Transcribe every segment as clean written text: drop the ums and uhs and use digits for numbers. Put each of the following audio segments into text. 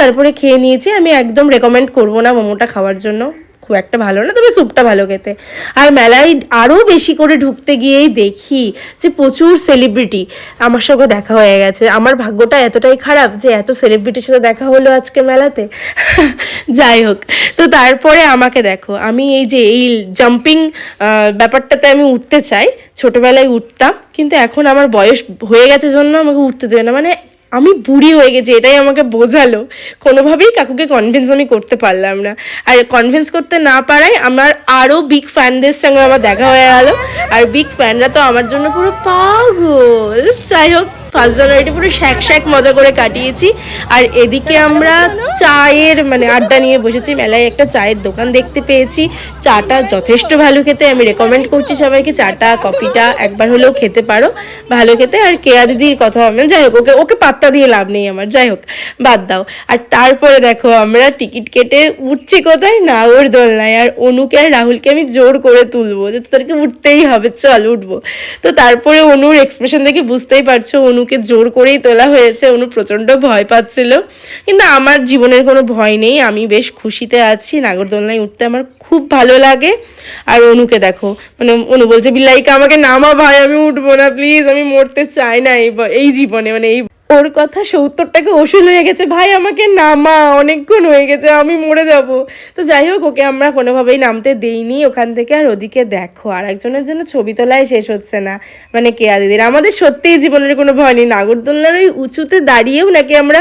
তারপরে খেয়ে নিয়েছি। আমি একদম রেকমেন্ড করবো না মোমোটা খাওয়ার জন্য, খুব একটা ভালো না, তবে স্যুপটা ভালো খেতে। আর মেলায় আরও বেশি করে ঢুকতে গিয়েই দেখি যে প্রচুর সেলিব্রিটি আমার সঙ্গে দেখা হয়ে গেছে। আমার ভাগ্যটা এতটাই খারাপ যে এত সেলিব্রিটির সাথে দেখা হলো আজকে মেলাতে। যাই হোক, তো তারপরে আমাকে দেখো, আমি এই যে এই জাম্পিং ব্যাপারটাতে আমি উঠতে চাই, ছোটোবেলায় উঠতাম, কিন্তু এখন আমার বয়স হয়ে গেছে জন্য আমাকে উঠতে দেবে না। মানে আমি বুড়ি হয়ে গেছি, এটাই আমাকে বোঝালো। কোনোভাবেই কাকুকে কনভিন্স আমি করতে পারলাম না। আর কনভিন্স করতে না পারায় আমার আরও বিগ ফ্যানদের সঙ্গে আমার দেখা হয়ে গেল। আর বিগ ফ্যানরা তো আমার জন্য পুরো পাগল। যাই হোক, 1 জানুয়ারিটা পুরো শ্যাক মজা করে কাটিয়েছি। আর এদিকে আমরা চায়ের মানে আড্ডা নিয়ে বসেছি। মেলায় একটা চায়ের দোকান দেখতে পেয়েছি, চাটা যথেষ্ট ভালো খেতে। আমি রেকমেন্ড করছি সবাইকে, চাটা কফিটা একবার হলেও খেতে পারো, ভালো খেতে। আর কেয়া দিদির কথা হবে, যাই হোক, ওকে পাত্তা দিয়ে লাভ নেই আমার, যাই হোক বাদ দাও। আর তারপরে দেখো আমরা টিকিট কেটে উঠছি কোথায়, নাগরদোলনায়। আর অনুকে আর রাহুলকে আমি জোর করে তুলবো যে তোদেরকে উঠতেই হবে, চল উঠবো। তো তারপরে অনুর এক্সপ্রেশন দেখে বুঝতেই পারছো অনুকে জোর করেই তোলা হয়েছে। অনু প্রচণ্ড ভয় পাচ্ছিল, কিন্তু আমার জীবনের কোনো ভয় নেই, আমি বেশ খুশিতে আছি। নাগরদোলনায় উঠতে আমার খুব ভালো লাগে। আর অনুকে দেখো, মানে অনু বলছে বিল্লাইকা আমাকে নামা ভাই, আমি উঠবো না প্লিজ, আমি মরতে চাই না এই জীবনে। মানে এই ওর কথা 70টাকে ওষুধ হয়ে গেছে, ভাই আমাকে নামা, অনেকক্ষণ হয়ে গেছে, আমি মরে যাব। তো যাই হোক, ওকে আমরা কোনোভাবেই নামতে দেইনি ওখান থেকে। আর ওদিকে দেখো আর একজনের জন্য ছবি তোলায় শেষ হচ্ছে না, মানে কেয়া দিদির। আমাদের সত্যিই জীবনের কোনো ভয় নেই, নাগরদোলনার ওই উঁচুতে দাঁড়িয়েও নাকি আমরা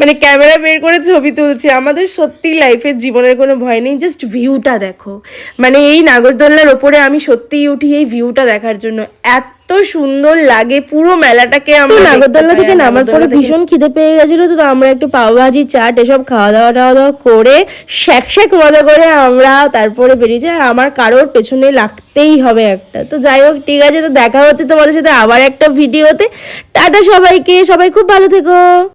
মানে ক্যামেরা বের করে ছবি তুলছি। আমাদের সত্যি লাইফের জীবনের কোনো ভয় নেই। জাস্ট ভিউটা দেখো, মানে এই নাগরদোলনার ওপরে আমি সত্যিই উঠি এই ভিউটা দেখার জন্য, এত সুন্দর লাগে পুরো মেলাটাকে। আমরা নাগরদোলনা থেকে নামার পরে ভীষণ খিদে পেয়ে গেছিলো, তো আমরা একটু পাওভাজি চাট এসব খাওয়া দাওয়া করে শ্যাক মজা করে আমরা তারপরে বেরিয়েছি। আর আমার কারোর পেছনে লাগতেই হবে একটা। তো যাই হোক, ঠিক আছে, তো দেখা হচ্ছে তোমাদের সাথে আবার একটা ভিডিওতে। টাটা সবাইকে, সবাই খুব ভালো থেকো।